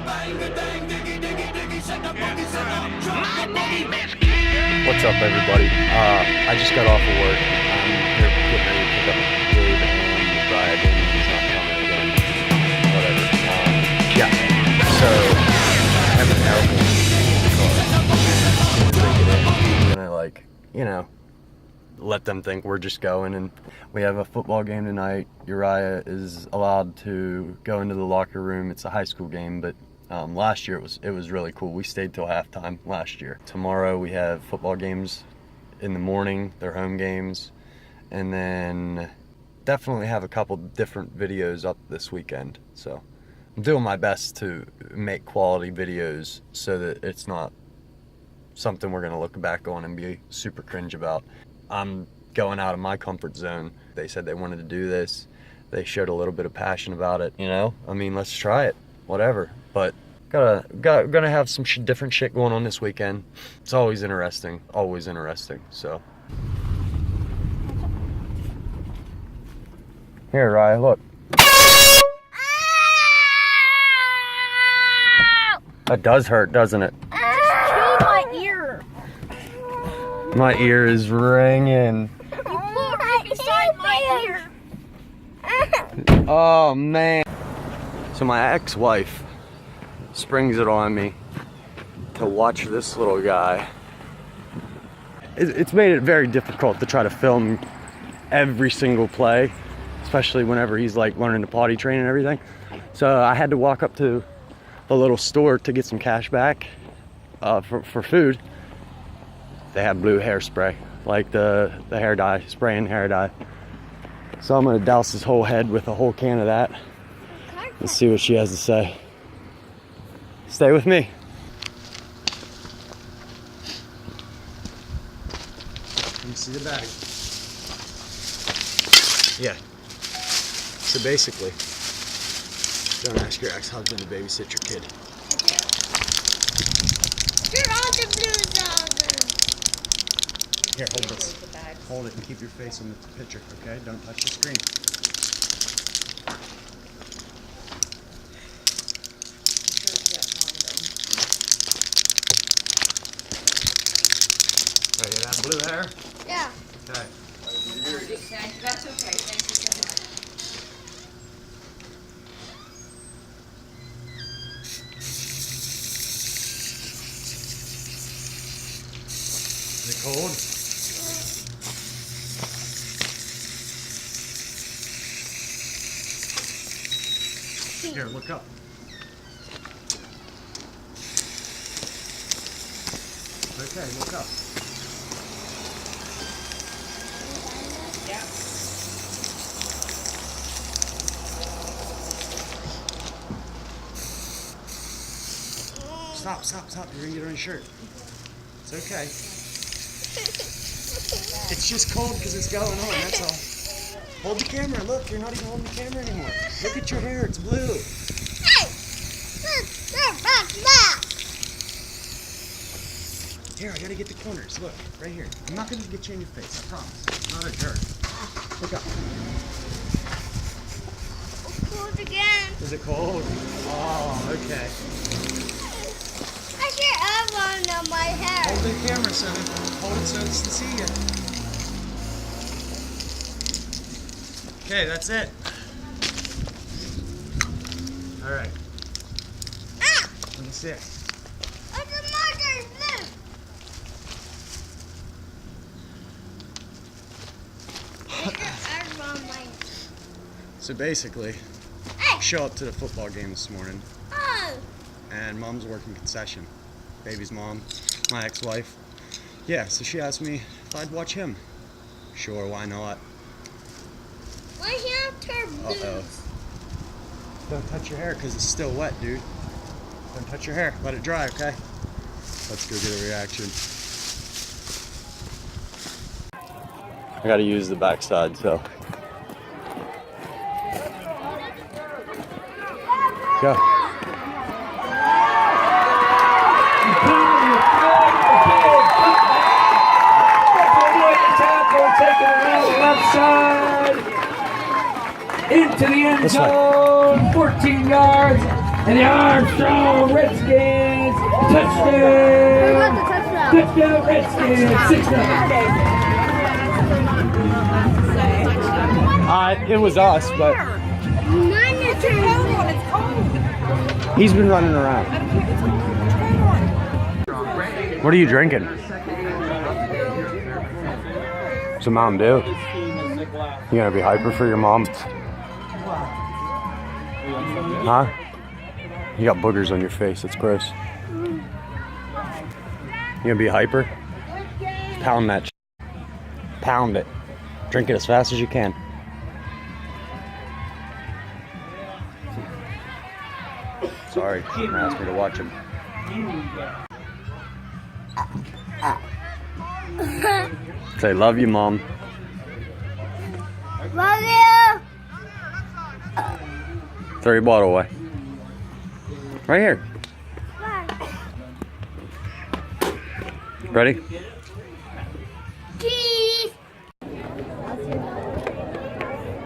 What's up, everybody? I just got off of work. I'm here getting ready to pick up Gabe and Brian. He's not coming again. Whatever. Yeah. So I have an Air Horn Antics. I'm gonna, like, you know, let them think we're just going. And we have a football game tonight. Uriah is allowed to go into the locker room. It's a high school game, but last year it was really cool. We stayed till halftime last year. Tomorrow we have football games in the morning. They're home games, and then definitely have a couple different videos up this weekend. So I'm doing my best to make quality videos so that it's not something we're gonna look back on and be super cringe about. I'm going out of my comfort zone. They said they wanted to do this. They showed a little bit of passion about it. You know, I mean, let's try it. Whatever. But gonna have some different shit going on this weekend. It's always interesting. So here, Ryan, look. That does hurt, doesn't it? My ear. My ear is ringing. You put right beside my ear. Oh man. So my ex-wife springs it on me to watch this little guy. It's made it very difficult to try to film every single play, especially whenever he's like learning to potty train and everything. So I had to walk up to a little store to get some cash back for food. They have blue hairspray, like the hair dye, spraying hair dye. So I'm gonna douse his whole head with a whole can of that. Let's see what she has to say. Stay with me. Let me see the bag. Yeah. So basically, don't ask your ex-husband to babysit your kid. You're all the blue Zander. Here, hold this. Hold it and keep your face on the picture, okay? Don't touch the screen. Right, you have blue hair? Yeah. Okay. That's okay. Thank you so much. Is it cold? Here, look up. Okay, look up. Yeah. Stop. You're gonna get on your shirt. It's okay. It's just cold because it's going on, that's all. Hold the camera, look, you're not even holding the camera anymore. Look at your hair, it's blue. Hey! Here, I gotta get the corners, look, right here. I'm not gonna get you in your face, I promise. I'm not a jerk. Look up. It's cold again. Is it cold? Oh, okay. I hear AIRHORN on my hair. Hold the camera, son. Hold it so it's to see you. Okay, that's it. All right. Ah! Let me see. It's a marker blue. I hear AIRHORN on my. So basically, Hey! show up to the football game this morning, Oh! and mom's working concession. Baby's mom, my ex-wife. Yeah, so she asked me if I'd watch him. Sure, why not? Why have her blues? Uh-oh. Don't touch your hair because it's still wet, dude. Don't touch your hair. Let it dry, okay? Let's go get a reaction. I gotta use the backside, so. Go. Into the end zone, 14 yards. And the Armstrong Redskins touchdown! Touchdown Redskins! 6-0. It was us, but he's been running around. What are you drinking? Some Mountain Dew. You gonna be hyper for your mom? Huh? You got boogers on your face. It's gross. You gonna be hyper? Pound that. Pound it. Drink it as fast as you can. Sorry, she asked me to watch him. Say, love you, Mom. Love you. Throw your bottle away. Right here. Ready? Cheese.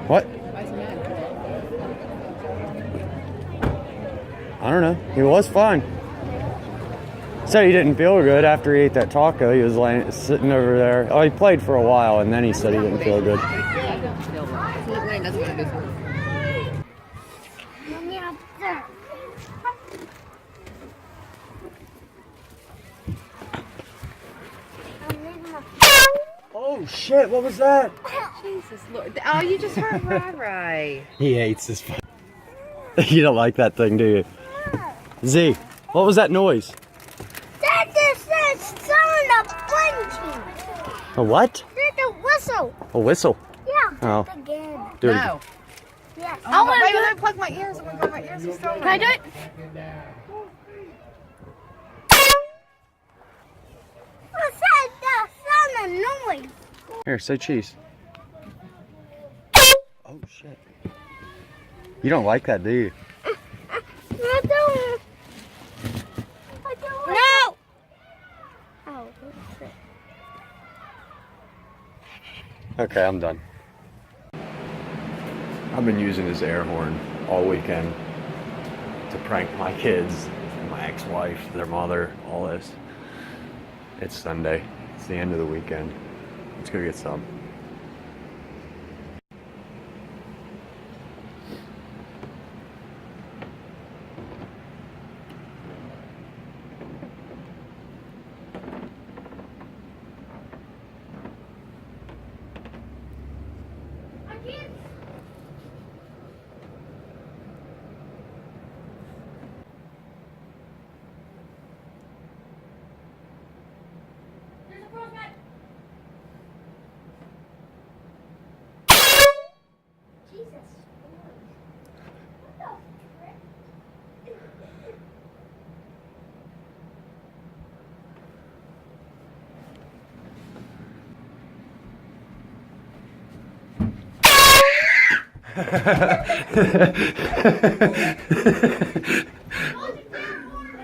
What? I don't know. He was fine. Said he didn't feel good after he ate that taco. He was sitting over there. Oh, he played for a while, and then he said he didn't feel good. Oh shit! What was that? Jesus Lord. Oh, you just heard Rai. He hates this. You don't like that thing, do you? Z, what was that noise? That just says someone blinking. A what? That's a whistle. A whistle. Yeah. Oh. Again. Do it. No. Yeah. Oh, wait, let me plug my ears. Oh my God, my ears are so. Can I do it? What's that? That sound of noise. Here, say cheese. Oh shit. You don't like that, do you? I don't. No. Oh, that's it. Okay, I'm done. I've been using this air horn all weekend to prank my kids, my ex-wife, their mother, all this. It's Sunday. It's the end of the weekend. Let's go get some.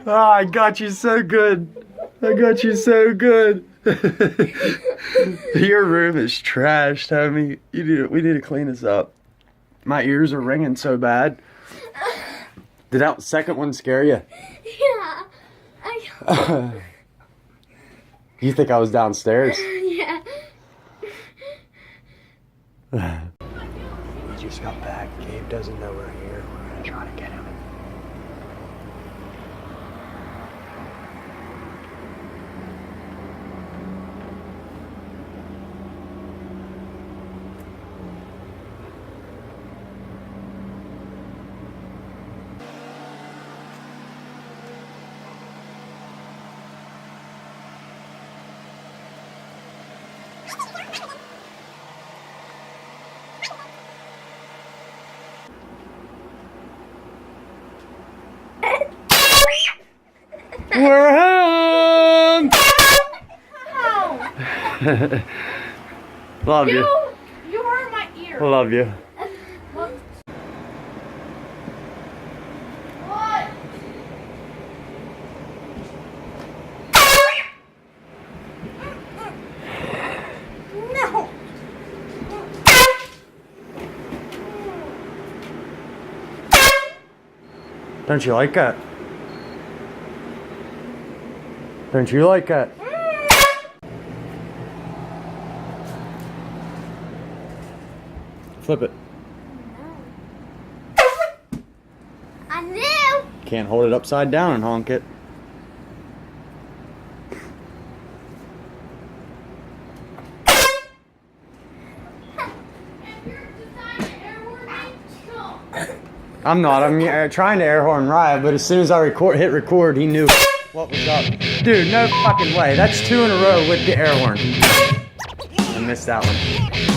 Oh, I got you so good. I got you so good. Your room is trashed, homie. We need to clean this up. My ears are ringing so bad. Did that second one scare you? Yeah. You think I was downstairs? Yeah. We just got back. Gabe doesn't know we're here. We're gonna try to get him. We're home! Love you. You hurt my ear. Love you. What? No. Don't you like that? Don't you like that? Flip it. I knew. Can't hold it upside down and honk it. I'm not. I'm trying to air horn Ryan, but as soon as I hit record, he knew what was up. Dude, no fucking way. That's 2 in a row with the air horn. I missed that one.